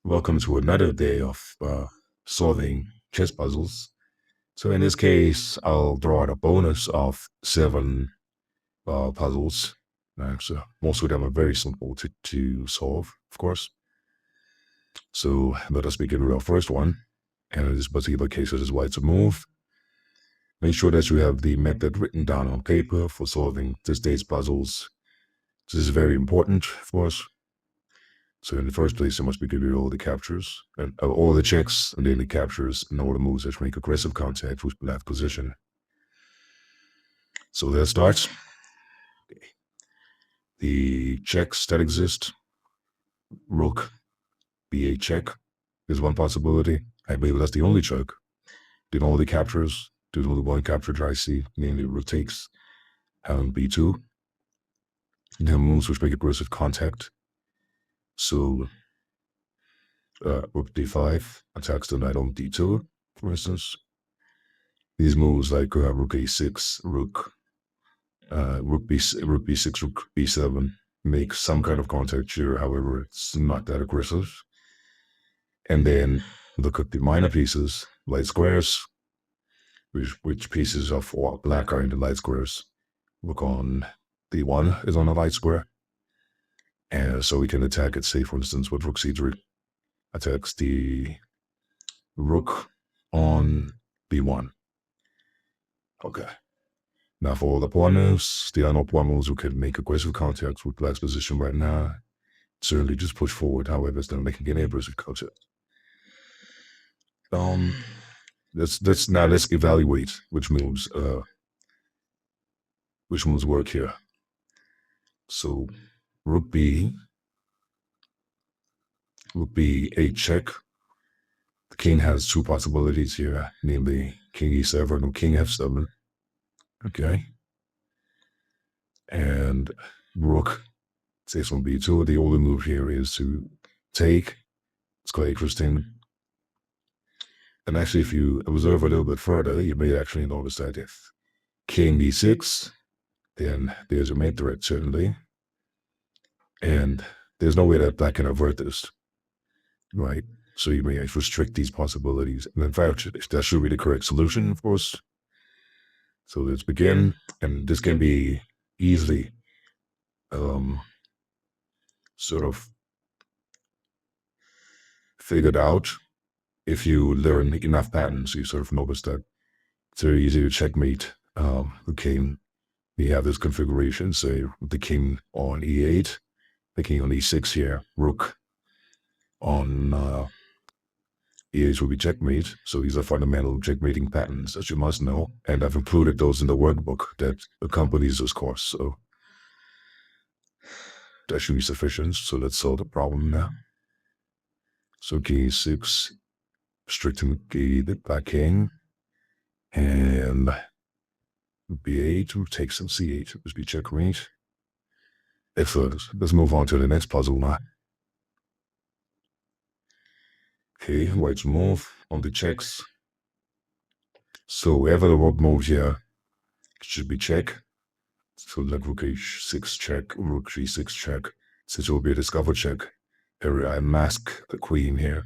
Welcome to another day of solving chess puzzles. So in this case, I'll draw out a bonus of 7 puzzles. So most of them are very simple to solve, of course. So let us begin with our first one. And in this particular case, it is why to move. Make sure that you have the method written down on paper for solving this day's puzzles. This is very important, of course. So in the first place, it must be given all the captures, and all the checks, and then the captures, and all the moves that make aggressive contact with black position. So let's start. The checks that exist, rook, b8 check, is one possibility. I believe that's the only check. Then all the captures, there's only one capture that I see, namely rook takes, b2. And then moves which make aggressive contact. So rook d5 attacks the knight on d2, for instance. These moves like rook a6, rook b6, rook b7 make some kind of contact here. However, it's not that aggressive. And then look at the minor pieces, light squares, which pieces of black are in the light squares. Look on d1 is on a light square. And so we can attack it, say, for instance, with rook c3. Attacks the rook on b1. Okay. Now for all the pawn moves, there are no pawn moves who can make aggressive contact with black's position right now. Certainly just push forward, however, it's not making any aggressive contact. Let's evaluate which moves work here. So rook b8 check. The king has two possibilities here, namely king e7 or king f7. Okay. And rook takes on b2. The only move here is to take. It's quite interesting. And actually, if you observe a little bit further, you may actually notice that if king e6, then there's a main threat, certainly. And there's no way that black can avert this, right? So you may restrict these possibilities. And in fact, that should be the correct solution, of course. So let's begin. And this can be easily sort of figured out if you learn enough patterns. You sort of notice that it's very easy to checkmate the king. We have this configuration, say the king on e8, the king on e6 here, rook on e8 will be checkmate. So these are fundamental checkmating patterns that you must know, and I've included those in the workbook that accompanies this course. So that should be sufficient. So let's solve the problem now. So king e6, restricting the black king, and b8 takes on c8, must be checkmate. Let's move on to the next puzzle now. Okay, white's move on the checks. So wherever the rook moves here, it should be check. So like rook h6 check, rook g6 check. Since it will be a discover check, here I mask the queen here.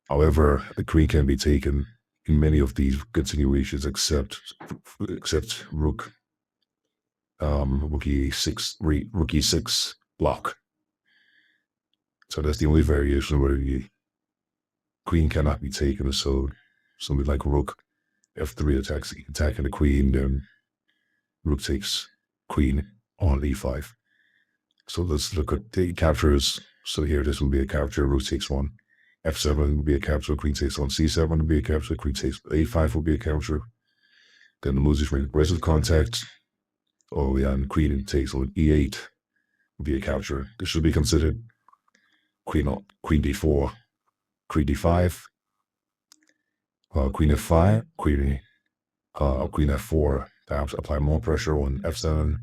However, the queen can be taken in many of these continuations except rook e6 block. So that's the only variation where the queen cannot be taken. So something like rook f3 attacking the queen, then rook takes queen on e5. So let's look at the captures. So here this will be a capture, rook takes one. f7 will be a capture, queen takes on c7 will be a capture, queen takes a5 will be a capture. Then the moves is aggressive contact. Oh yeah, and queen takes on e8 will be a capture. This should be considered queen d4, queen d5, queen f5, queen f4, perhaps apply more pressure on f7,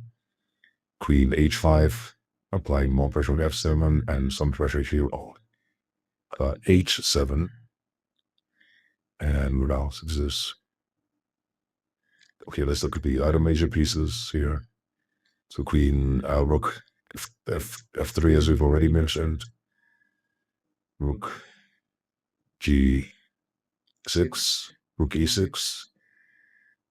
queen h5, applying more pressure on f7, and some pressure here on h7. And what else is this? Okay, let's look at the other major pieces here. So queen, rook, f3, as we've already mentioned. rook g6, rook e6,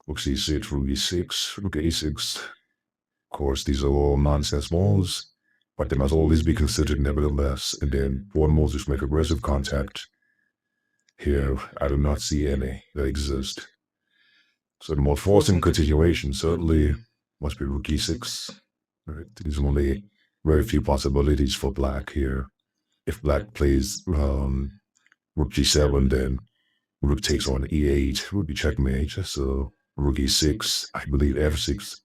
rook c6, rook e6, rook a6. Of course, these are all nonsense moves, but they must always be considered nevertheless. And then one move just make aggressive contact. Here, I do not see any that exist. So the more forcing continuation certainly must be rook e6. Right? There's only very few possibilities for black here. If black plays rook g7, then rook takes on e8 would be checkmate. So rook e6, I believe f6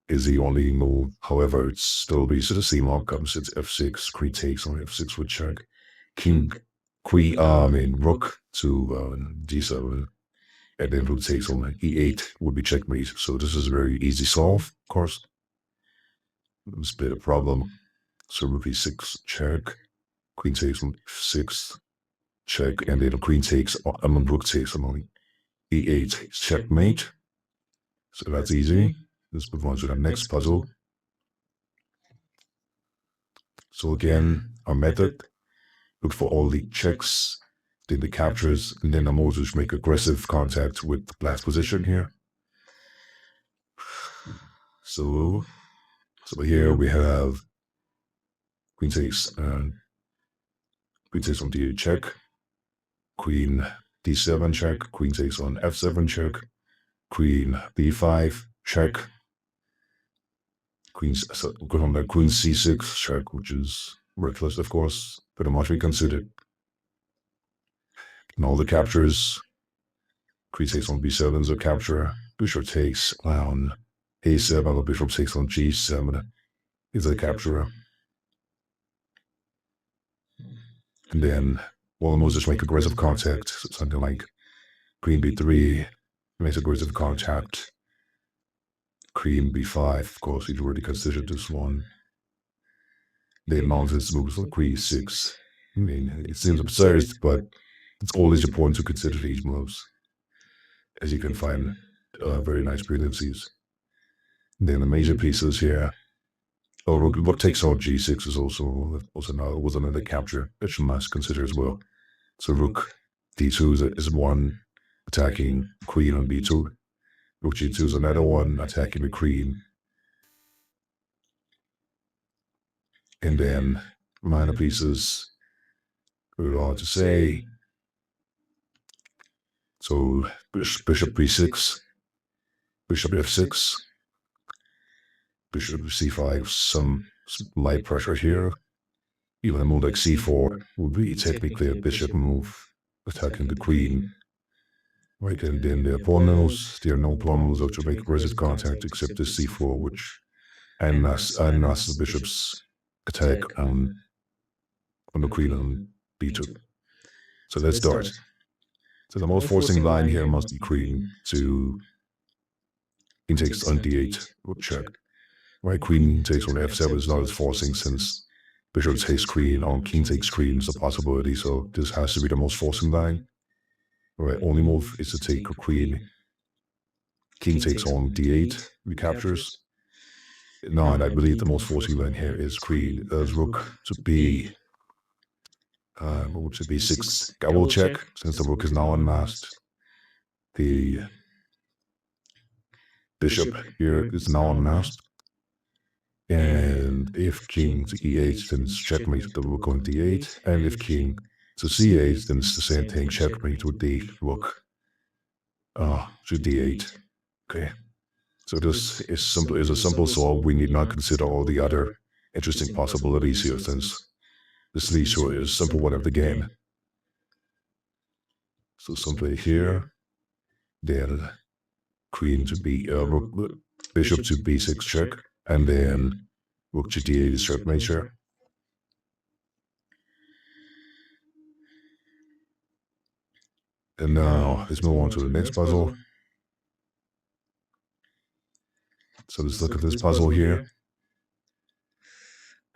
is the only move. However, it's still be sort of same outcome since f6, queen takes on f6 would check. Rook to d7, and then rook takes on e8 would be checkmate. So this is a very easy solve, of course. It's a bit of a problem. So rook e6 check, queen takes on f6 check, and then queen takes on rook takes on e8 checkmate. So that's easy. Let's move on to the next puzzle. So again, our method, look for all the checks, then the captures, and then I'm also make aggressive contact with the black's position here. So here we have queen takes on d8 check, queen d7 check, queen takes on f7 check, queen b5 check, queen c6 check, which is reckless, of course, but it must be considered. And all the captures, queen takes on b7 is a capture, bishop takes on a7, or bishop takes on g7 is a capture. And then one will just make aggressive contact, something like queen b3 makes aggressive contact, queen b5, of course, you've already considered this one. Then nonsense moves like queen 6. I mean, it seems absurd, but it's always important to consider these moves, as you can find very nice brilliancies. Then the major pieces here. Oh, rook takes on g6 is also another capture that you must consider as well. So rook d2 is one attacking queen on b2. Rook g2 is another one attacking the queen. And then minor pieces, very hard to say. So bishop b6, bishop f6, bishop c5, some light pressure here. Even a move like c4 would be technically a bishop move, attacking the queen. Right, and then the pawn knows there are no pawn moves to make aggressive contact except the c4, which and the bishop's attack on the queen on b2. So let's start. So the most forcing line here must be queen takes on d8, would check. Right, queen takes on f7 is not as forcing since bishop takes queen on king takes queen is a possibility, so this has to be the most forcing line. Right, only move is to take a queen. King takes on d8, recaptures. No, and I believe the most forcing line here is queen does rook to b. Rook to b6. I will check since the rook is now unmasked. The bishop here is now unmasked. And if king to e8, then it's checkmate the rook on d8. And if king to c8, then it's the same thing, checkmate with the rook to d8. Okay. So this is a simple solve. We need not consider all the other interesting possibilities here, since this leads to a simple one of the game. So simply here, then queen to bishop to b6 check, and then rook to d8 is checkmate here. And now let's move on to the next puzzle. So let's look at this puzzle here.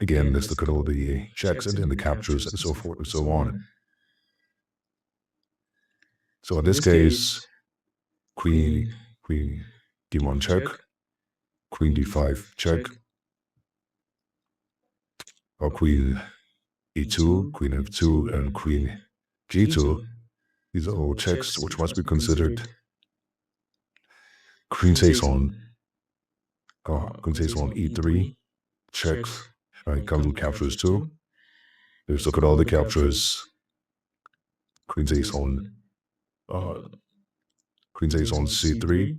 Again, let's look at all the checks and then the captures and so forth and so on. So in this case, queen d1 check, queen d5 check, or queen e2, queen f2, and queen g2. These are all checks which must be considered. Queen takes on e3, checks. Right, comes with captures too. Let's look at all the captures. Queen takes on c3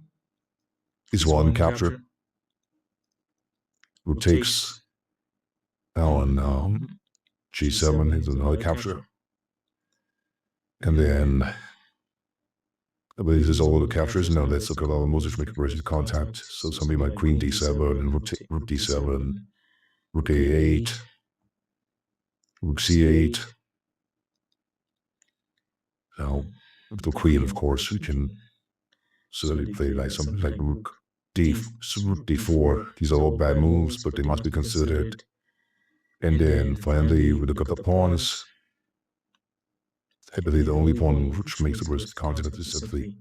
is one capture. Rook takes now on g7 is another capture. And then I believe this is all the captures. Now let's look at all the moves which make aggressive contact. So something like queen d7 and rook d7, rook a8, rook c8. Now, with the queen, of course, we can certainly play like something like rook d4. These are all bad moves, but they must be considered. And then finally, we look at the pawns. I believe the only pawn which makes aggressive contact is simply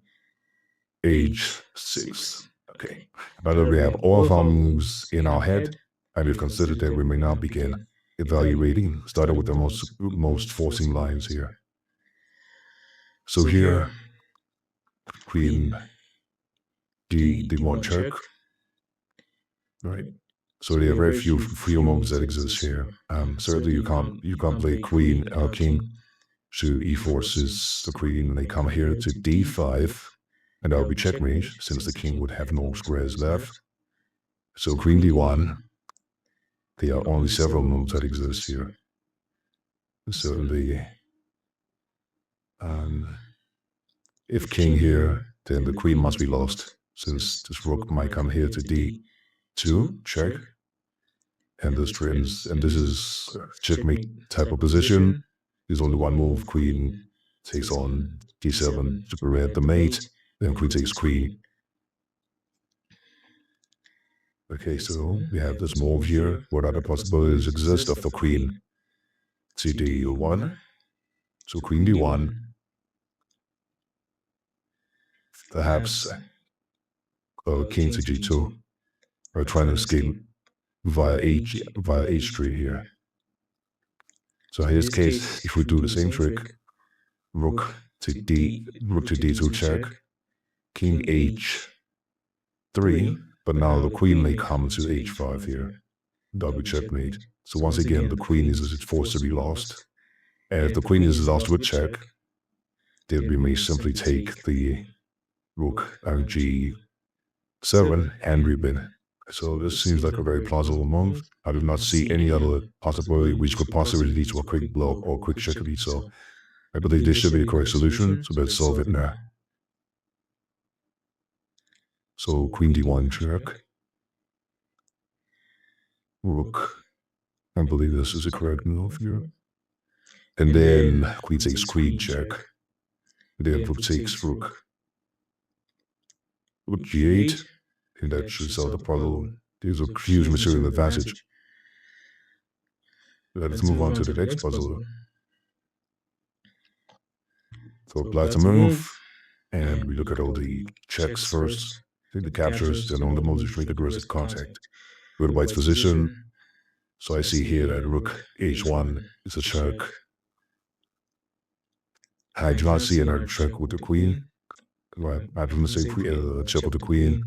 h6. Okay. Now that we have all of our moves in our head, and we've considered that, we may now begin evaluating, starting with the most forcing lines here. So here, queen d1 check, right? So there are very few moves that exist here. Certainly you can't play king to e4s the queen, and they come here to d5, and that would be checkmate, since the king would have no squares left. So queen d1, there are only several moves that exist here. Certainly, if king here, then the queen must be lost, since this rook might come here to d2, check, and this is checkmate type of position. There's only one move, queen takes on d7 to prevent the mate, then queen takes queen. Okay, so we have this move here. What other possibilities exist of the queen to d1? So queen d1, perhaps king to g2, or trying to escape via h3 here. So in this case, if we do the same trick, rook to d2 check, king h3, but now the queen may come to h5 here, double checkmate. So once again, the queen is forced to be lost. And if the queen is lost with check, then we may simply take the rook and g7 and rebid. So this seems like a very plausible move. I do not see any other possibility which could possibly lead to a quick blow or quick checkmate. So I believe this should be a correct solution. So let's solve it now. So queen d1 check, rook. I believe this is a correct move here. And then queen takes queen check. And then rook takes rook. Rook g8. And that should solve the problem. There's a huge material advantage. Let's move on to the next puzzle. So apply to move, and we look at all the checks first. Take the captures, then on the moves which make aggressive contact. Go to white's position. So I see here that rook h1 is a check. I do not see another check with the queen. Right, I don't say check with the queen.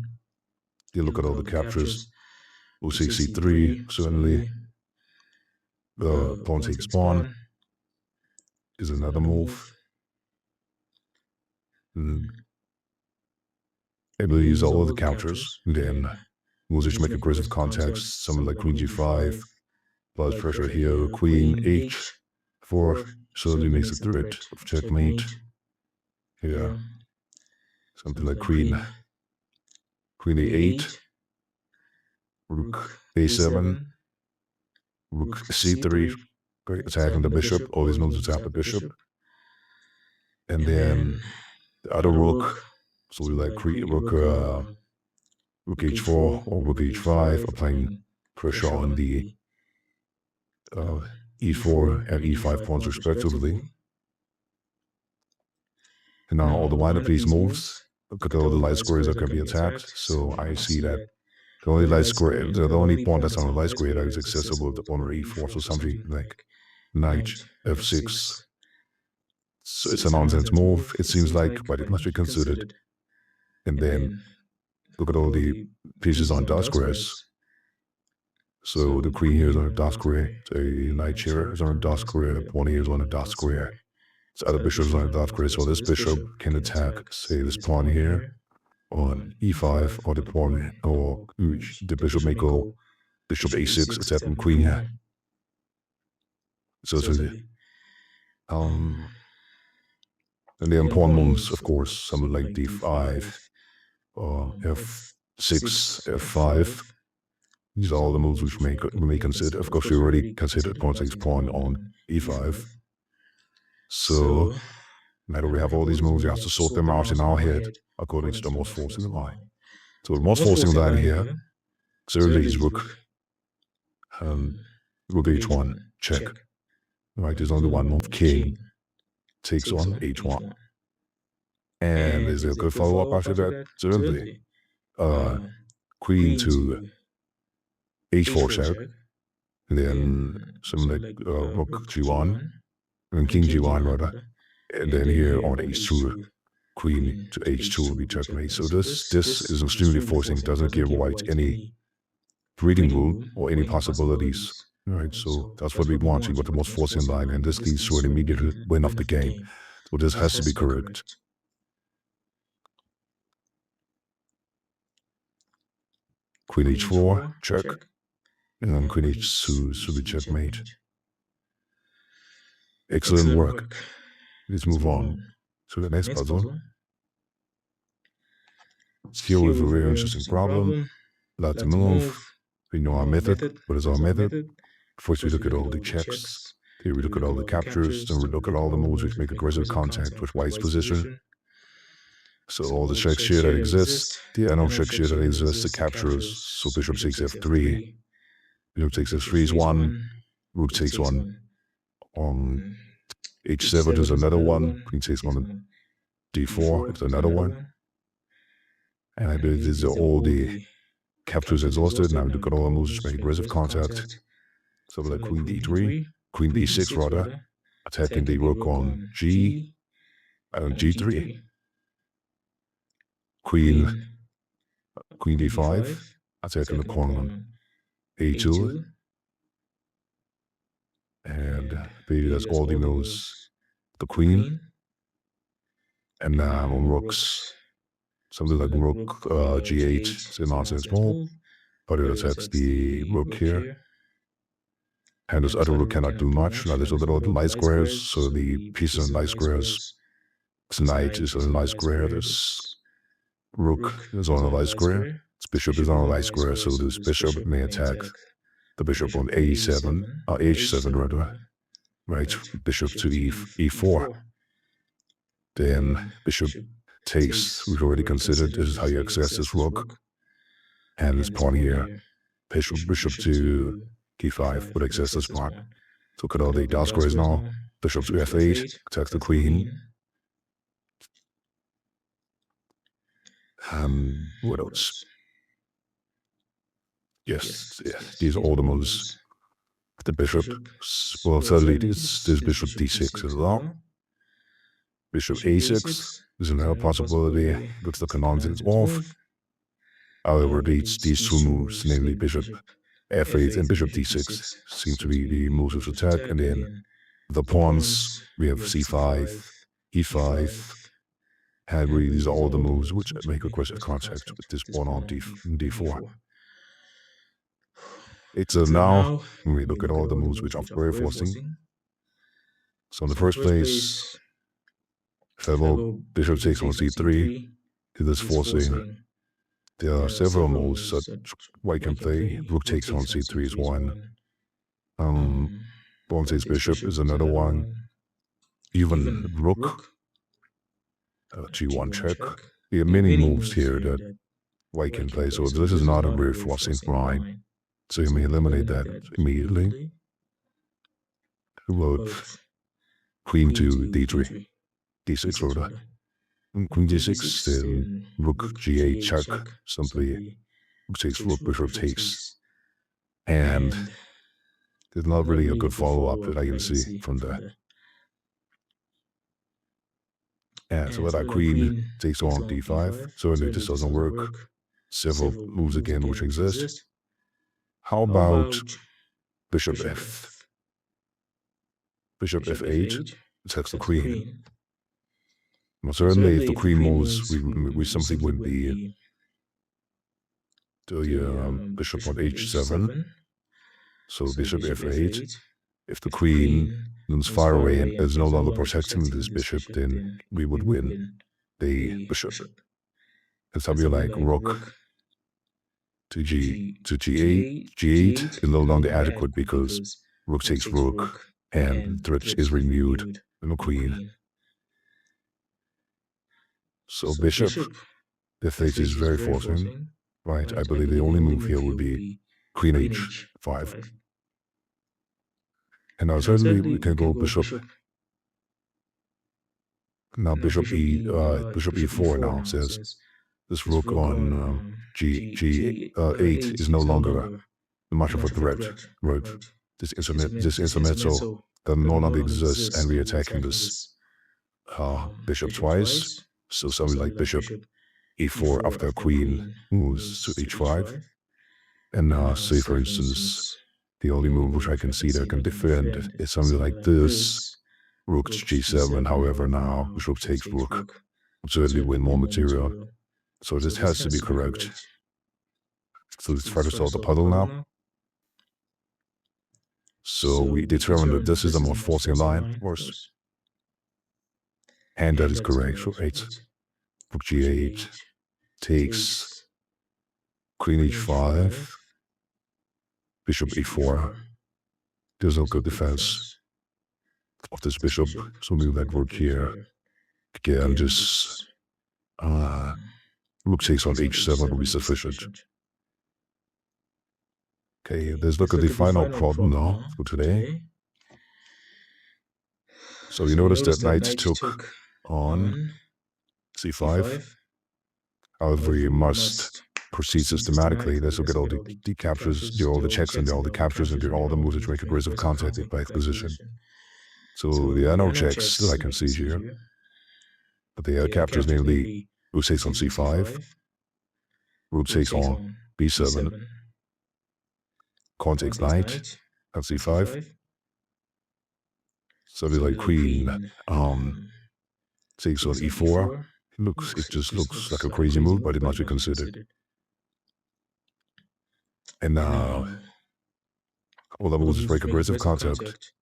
You look at all the captures. Rook takes c3, certainly. Pawn takes pawn is another move. Able to use all of the captures. Then moves which make aggressive contacts, something like queen g5, plus pressure here, queen h4, certainly makes a threat of checkmate. Here, something like queen a8, rook a7, rook c3, attacking the bishop. All these moves attack the bishop. And then the other rook, so we like rook h4 or rook h5, applying pressure on the e4 and e5 pawns respectively. And now all the white of these moves, look at all the light squares that can be attacked. So I see that the only light square, the only pawn that's on the light square that is accessible with the pawn on e4, so something like knight f6. So it's a nonsense move, it seems like, but it must be considered. And then look at all the pieces on dark squares. So the queen here is on a dark square, the knight here is on a dark square, the pawn here is on a dark square. So other bishops on a dark square, so this bishop can attack, say, this pawn here on e5, or the pawn, or the bishop may go bishop a6, attacking queen here. So and then pawn moves, of course, something like d5, or f6, f5. These are all the moves which we may consider. Of course, we already considered pawn takes pawn on e5. So now that we have all these moves, we have to sort them out in our head according to the most forcing line. So the most forcing line here certainly is rook h1, check. Right, there's only one move, king takes on h1. And is there a good follow-up after that? Certainly. Queen to h4 check, and then something like rook g1, and king g1 rather, and then here on h2, queen to h2 will be checkmate. So this is extremely forcing, doesn't give white any breathing room or any possibilities. Right, so that's what we want. We want the most forcing line, and this leads to an immediate win of the game. So this has to be correct. Queen h4, check. And then queen h2 should be checkmate. Excellent work. Let's move on to the next puzzle. Here we have a very interesting problem. Lot to move. We know our method. What is our method? First we look at all the checks. Here we look at all the captures. Then we look at all the moves which make aggressive contact with white's position. So all the checks here that exist, the no checks here that exist, the captures. So bishop takes f3. Bishop takes f3 is one. Rook takes one. On h7 is another one. Queen takes one on d4 is another one. And I believe these are all the captures exhausted. Now we look at all the moves which make aggressive contact. So like queen d3, queen d6 rather, attacking the rook on g and g3. Queen d5, attacking the pawn on a2. And maybe that's all the moves. The queen. And now on rooks. Something like rook g8 is a nonsense move, but it attacks the rook here. And this other rook cannot do much. Now there's a little light squares, so the pieces on light squares. This knight is on a light square, this rook is on a light square, this bishop is on a light square, so this bishop may attack the bishop on a7, h7 rather. Right, bishop to e4. Then bishop takes, we've already considered, this is how you access this rook. And this pawn here, bishop to e5 would access this pawn. So look at all the dark squares now. Bishop to f8, attacks the queen. What else? Yes, these are all the moves. The bishop, well, thirdly, this bishop d6 as well. Bishop a6 is another possibility. Looks like a nonsense move. However, these two moves, namely bishop f8 and bishop d6, seem to be the moves of attack. And then the pawns, we have c5, e5, and really these are all the moves which make aggressive contact with this pawn on d4. It's now, when we look at all the moves which are very forcing. So in the first place, fellow bishop takes on c3, it is forcing. There are several moves that white can play. Rook takes on c3 is one. Pawn takes bishop is another one. Even rook, g1 check. There are many moves here that white can play, so this is not a very forcing line. So you may eliminate that immediately. Wrote queen to d3, d6 rather. Queen d6, then rook g8 check, simply rook takes rook, bishop takes. And There's not really a good follow-up that I can see from that. And so with that queen takes on d5. Certainly this doesn't work. Several moves again which exist. How about bishop f? Bishop f8 attacks the queen. Well, certainly if the queen moves, we simply would be the bishop on h7. So bishop f8. If the queen moves far away and is no longer protecting this bishop, then we would win the bishop. And something like rook to g8. G8 is no longer adequate because rook takes rook and threat is renewed in the queen. So bishop f8 is very forcing, right? I believe the only move here would be queen h5. And now certainly we can go bishop. Now bishop e4 now says this rook on g8 is no longer much of a threat, right? This intermezzo that no longer exists, and we're attacking this bishop twice. So something like bishop e4 after queen moves to h5. And say for instance, the only move which I can see that can defend is something like this. Rook to g7, however now rook takes rook will certainly win more material. So this has to be correct. So let's try to solve the puzzle now. So we determined that this is the more forcing line, of course. And that is correct. So 8. Rook g8 takes queen h5. Bishop e4. There's no good defense of this bishop. So we let rook here. Again, just rook takes on h7 will be sufficient. Okay, let's look at the final problem now for today. So you notice that knight took on c5. However, you must proceed systematically. Let's look at all the captures, do all the checks and all the captures and do all the moves which make aggressive contact by position. So the are no checks that I can see here. But the captures namely rook takes on c5, rook takes on b7, pawn takes knight on c5. So the like queen takes on e4. It just looks like a crazy move, but it must be considered. And now all the moves break aggressive contact.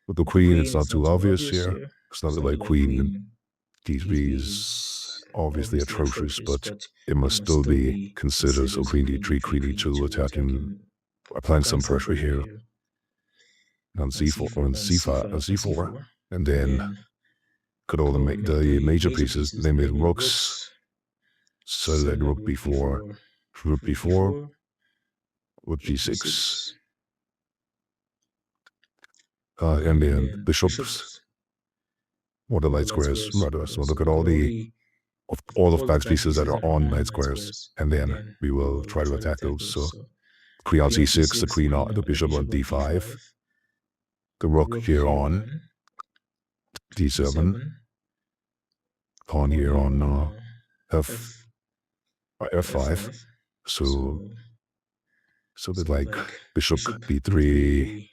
With the queen, it's not too obvious here. It's not like queen d3 is obviously atrocious, but it must still be considered. So queen d3, queen d2 attacking, applying some pressure here. On c4, on c5, on c4, and then cut all the major pieces. They made rooks. So let rook b4, rook b4, rook g6, and then bishops. Or the light squares, rather. So look at all of black's pieces that are on light squares, and then we will try to attack those. So queen on c6, the queen on the bishop on d5, the rook here on d7, pawn here on f5. So that like bishop b3,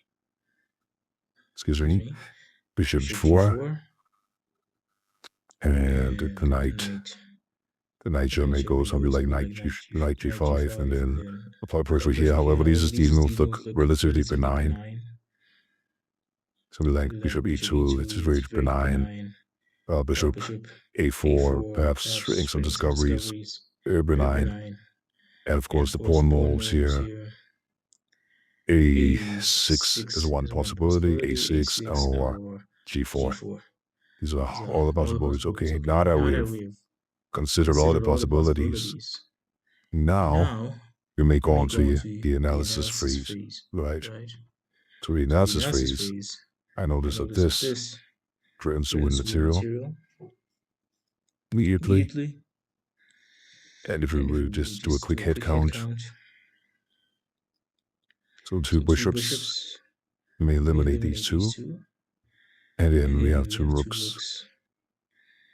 excuse me, bishop 4, and the knight may go something like knight g5, and then apply pressure here. However, these moves look relatively benign. Something like bishop e2, it is very benign. Bishop a4, perhaps creating some discoveries, very benign. And of course, the pawn moves here. a6 is one possibility, a6 or g4. These are all the possibilities. Okay, now that we've considered all the possibilities, now we may go on to the analysis phase, right? To the analysis phase, I notice that this threatens to win material immediately. And if we will just do a quick head count, so 2 bishops we may eliminate these two, and then we have two rooks.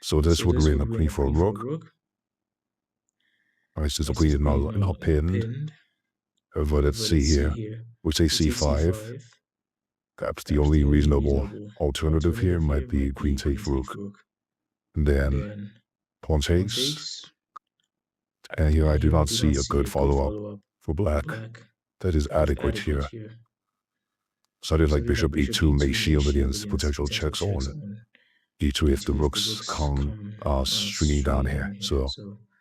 So this would ruin a queen for a rook. Alright, since the queen is now pinned. But let's see here. We say c5. Perhaps the only reasonable alternative here might be queen takes rook. And then pawn takes. And here I do not see a good follow-up for black. That is adequate here. So I like bishop e2 may shield against potential checks on e2 if the rooks come stringing down here. So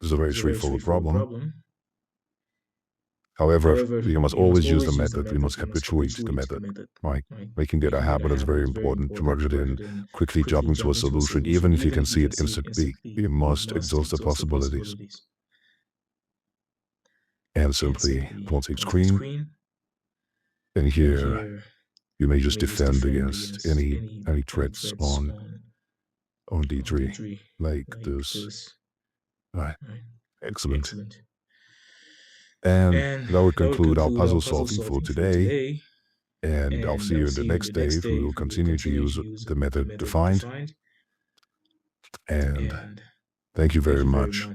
this is a very straightforward problem. However, we must always use the method. We must habituate the method, right? Making it a habit is very important to merge it in, quickly jumping to a solution, even if you can see it instantly. You must exhaust the possibilities. And simply pawn takes queen. And here, you may just defend against any threats on d3, like this. Right. Excellent. And that would conclude our puzzle solving for today. And I'll see you in the next day. We will continue to use the method defined. And thank you very much.